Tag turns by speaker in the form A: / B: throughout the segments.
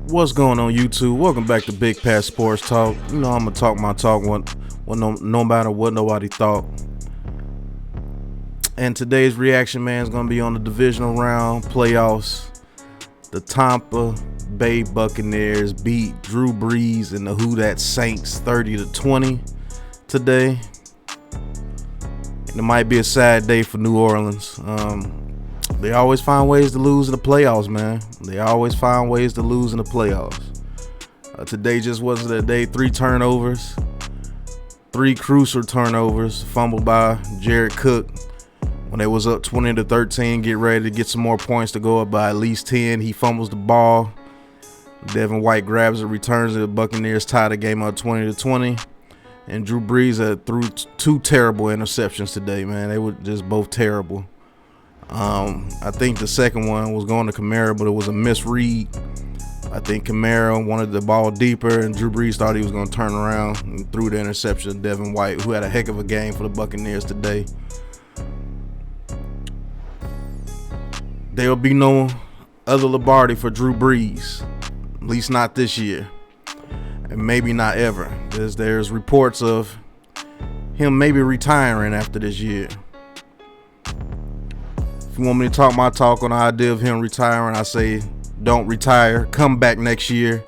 A: What's going on, YouTube? Welcome back to Big Pat Sports Talk. You know I'm gonna talk my talk no matter what nobody thought. And today's reaction, man, is gonna be on the divisional round playoffs. The Tampa Bay Buccaneers beat Drew Brees and the Who Dat Saints 30-20 today. And it might be a sad day for New Orleans. They always find ways to lose in the playoffs, man. They always find ways to lose in the playoffs. Today just wasn't a day. 3 turnovers, 3 crucial turnovers, fumbled by Jared Cook when they was up 20-13. Get ready to get some more points to go up by at least 10. He fumbles the ball. Devin White grabs it, returns it. The Buccaneers tie the game up 20-20. And Drew Brees threw 2 terrible interceptions today, man. They were just both terrible. I think the second one was going to Kamara, but it was a misread. I think Kamara wanted the ball deeper, and Drew Brees thought he was going to turn around and threw the interception to Devin White, who had a heck of a game for the Buccaneers today. There will be no other Lombardi for Drew Brees, at least not this year, and maybe not ever. There's reports of him maybe retiring after this year. If you want me to talk my talk on the idea of him retiring, I say don't retire. Come back next year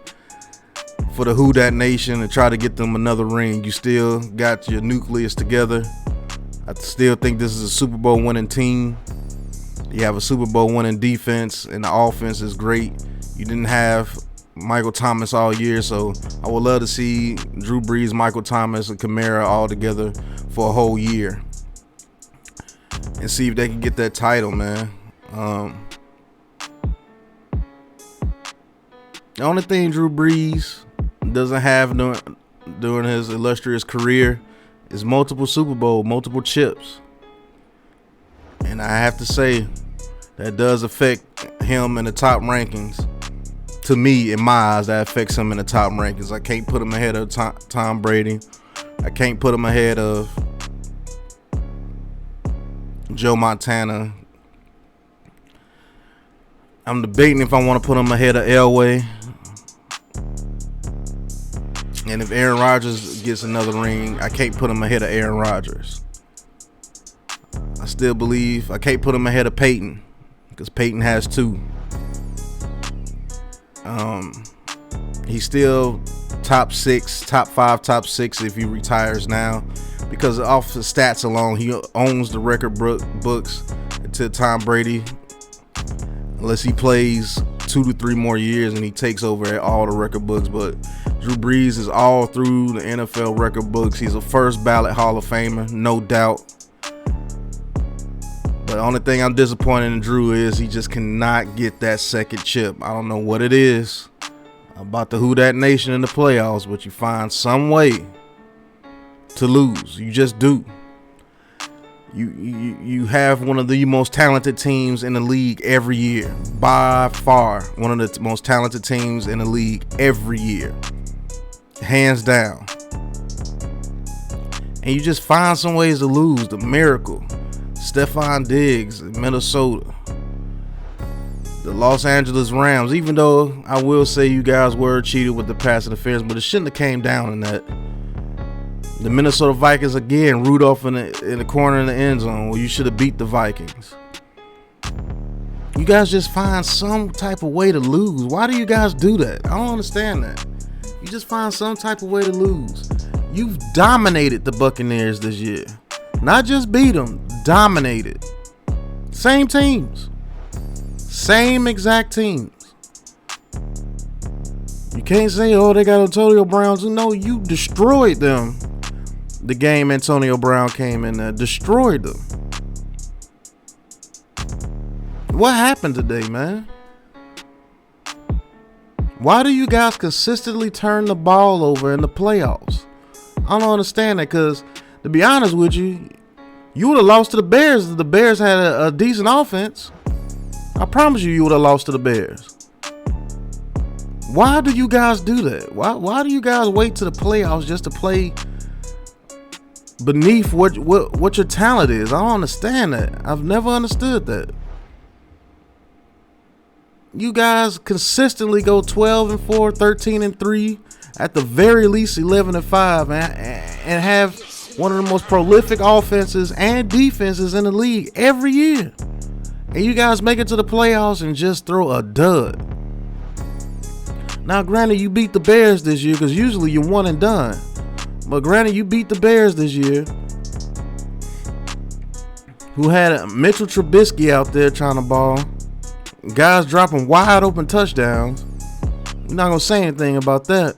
A: for the Who Dat Nation and try to get them another ring. You still got your nucleus together. I still think this is a Super Bowl winning team. You have a Super Bowl winning defense, and the offense is great. You didn't have Michael Thomas all year, so I would love to see Drew Brees, Michael Thomas, and Kamara all together for a whole year and see if they can get that title, man. The only thing Drew Brees doesn't have during his illustrious career is multiple Super Bowl, multiple chips. And I have to say that does affect him in the top rankings. To me, in my eyes, that affects him in the top rankings. I can't put him ahead of Tom Brady. I can't put him ahead of Joe Montana. I'm debating if I want to put him ahead of Elway. And if Aaron Rodgers gets another ring, I can't put him ahead of Aaron Rodgers. I still believe I can't put him ahead of Peyton because Peyton has 2. He's still top 6, top 5, top 6 if he retires now, because off the stats alone, he owns the record books until Tom Brady, unless he plays 2 to 3 more years and he takes over at all the record books. But Drew Brees is all through the NFL record books. He's a first ballot Hall of Famer, no doubt. But the only thing I'm disappointed in Drew is he just cannot get that second chip. I don't know what it is about the Who Dat Nation in the playoffs, but you find some way to lose. You just do. You have one of the most talented teams in the league every year. By far, one of the most talented teams in the league every year. Hands down. And you just find some ways to lose. The miracle. Stephon Diggs in Minnesota. The Los Angeles Rams. Even though I will say you guys were cheated with the pass interference, but it shouldn't have came down in that. The Minnesota Vikings again, Rudolph in the corner in the end zone. Well, you should have beat the Vikings. You guys just find some type of way to lose. Why do you guys do that? I don't understand that. You just find some type of way to lose. You've dominated the Buccaneers this year. Not just beat them, dominated. Same teams. Same exact teams. You can't say, oh, they got Antonio Brown. No, you destroyed them. The game Antonio Brown came in there, destroyed them. What happened today, man? Why do you guys consistently turn the ball over in the playoffs? I don't understand that, because to be honest with you, you would have lost to the Bears if the Bears had a decent offense. I promise you would have lost to the Bears. Why do you guys do that? Why do you guys wait to the playoffs just to play beneath what your talent is? I don't understand that. I've never understood that. you guys consistently go 12-4, 13-3, at the very least 11-5, and have one of the most prolific offenses and defenses in the league every year. And you guys make it to the playoffs and just throw a dud. Now, granted, you beat the Bears this year because usually you're one and done. But granted, you beat the Bears this year, who had Mitchell Trubisky out there trying to ball. Guys dropping wide open touchdowns. You're not going to say anything about that.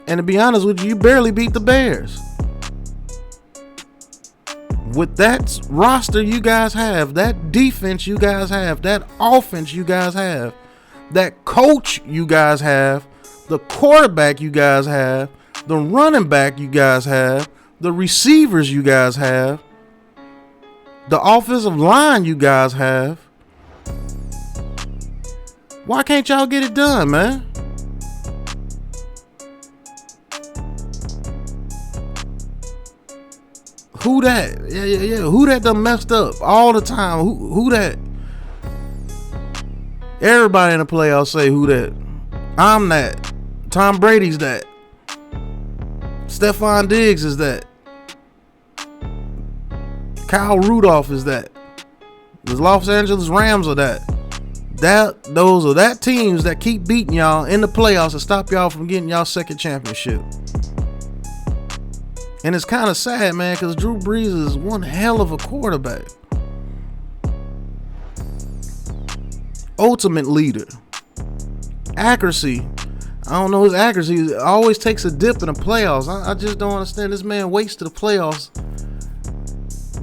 A: And to be honest with you, you barely beat the Bears. With that roster you guys have, that defense you guys have, that offense you guys have, that coach you guys have, the quarterback you guys have, the running back you guys have, the receivers you guys have, the offensive line you guys have. Why can't y'all get it done, man? Who that? Yeah. Who that done messed up all the time? Who that? Everybody in the playoffs say who that. I'm that. Tom Brady's that. Stephon Diggs is that. Kyle Rudolph is that. The Los Angeles Rams are that. Those are that teams that keep beating y'all in the playoffs and stop y'all from getting y'all second championship. And it's kind of sad, man, because Drew Brees is one hell of a quarterback. Ultimate leader. Accuracy. I don't know, his accuracy always takes a dip in the playoffs. I just don't understand. This man waits to the playoffs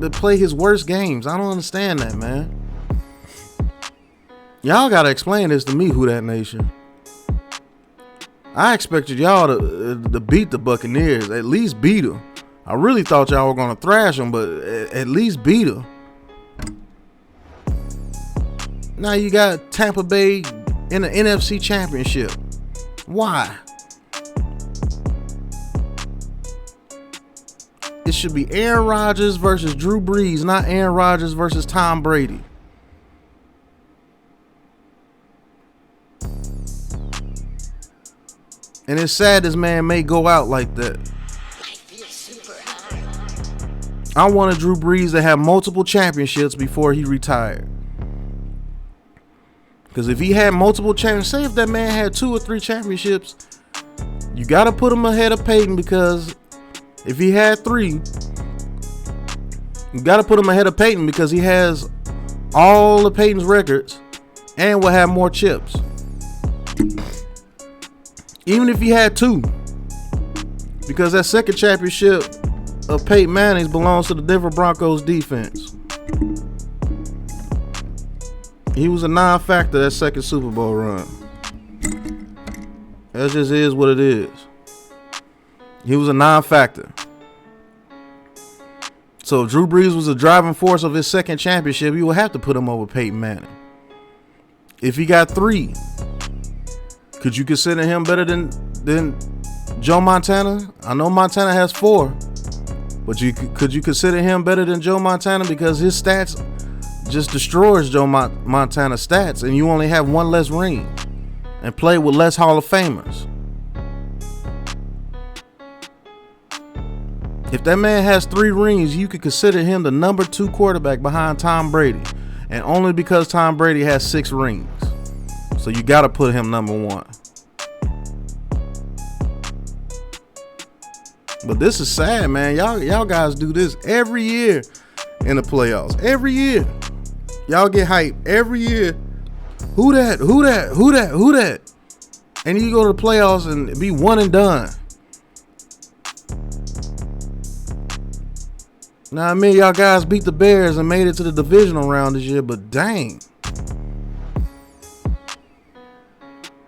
A: to play his worst games. I don't understand that, man. Y'all got to explain this to me, Who Dat Nation. I expected y'all to beat the Buccaneers, at least beat them. I really thought y'all were going to thrash them, but at least beat them. Now you got Tampa Bay in the NFC Championship. Why? It should be Aaron Rodgers versus Drew Brees, not Aaron Rodgers versus Tom Brady. And it's sad this man may go out like that. I wanted Drew Brees to have multiple championships before he retired. Because if he had multiple championships, say if that man had 2 or 3 championships, you got to put him ahead of Peyton, because if he had 3, you got to put him ahead of Peyton because he has all of Peyton's records and will have more chips. Even if he had 2, because that second championship of Peyton Manning's belongs to the Denver Broncos defense. He was a non-factor that second Super Bowl run. That just is what it is. He was a non-factor. So if Drew Brees was a driving force of his second championship, you would have to put him over Peyton Manning. If he got 3, could you consider him better than Joe Montana? I know Montana has 4, but could you consider him better than Joe Montana, because his stats just destroys Joe Montana's stats, and you only have 1 less ring and play with less Hall of Famers. If that man has 3 rings, you could consider him the number 2 quarterback behind Tom Brady, and only because Tom Brady has 6 rings. So you got to put him number 1. But this is sad, man. Y'all guys do this every year in the playoffs. Every year. Y'all get hyped every year. Who that? And you go to the playoffs and be one and done. Now, I mean, y'all guys beat the Bears and made it to the divisional round this year, but dang.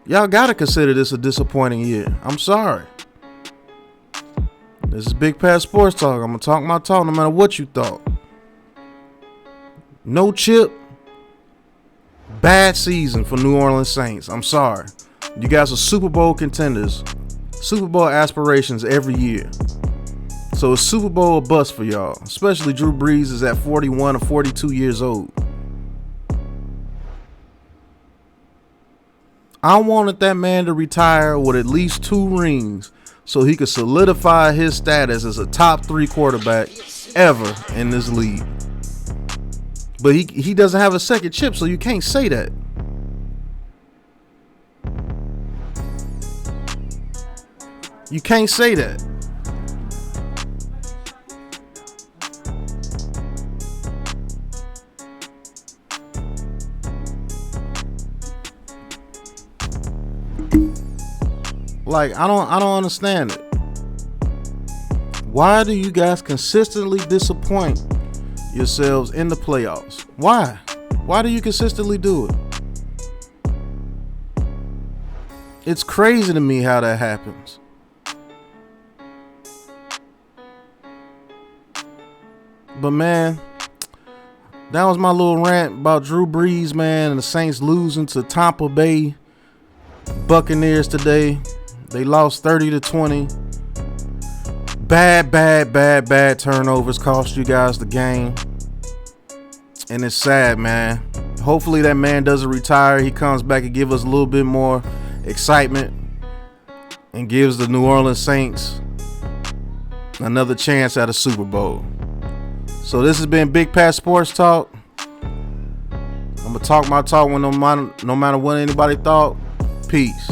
A: Y'all got to consider this a disappointing year. I'm sorry. This is Big Pat Sports Talk. I'm going to talk my talk no matter what you thought. No chip. Bad season for New Orleans Saints. I'm sorry. You guys are Super Bowl contenders. Super Bowl aspirations every year. So it's Super Bowl or bust for y'all. Especially Drew Brees is at 41 or 42 years old. I wanted that man to retire with at least 2 rings so he could solidify his status as a top 3 quarterback ever in this league. But he doesn't have a second chip, so you can't say that. You can't say that. Like, I don't understand it. Why do you guys consistently disappoint yourselves in the playoffs? Why? Why do you consistently do it? It's crazy to me how that happens. But man, that was my little rant about Drew Brees, man, and the Saints losing to Tampa Bay Buccaneers today. They lost 30-20. Bad turnovers cost you guys the game. And it's sad, man. Hopefully that man doesn't retire. He comes back and give us a little bit more excitement and gives the New Orleans Saints another chance at a Super Bowl. So this has been Big Pat Sports Talk. I'm going to talk my talk when no matter what anybody thought. Peace.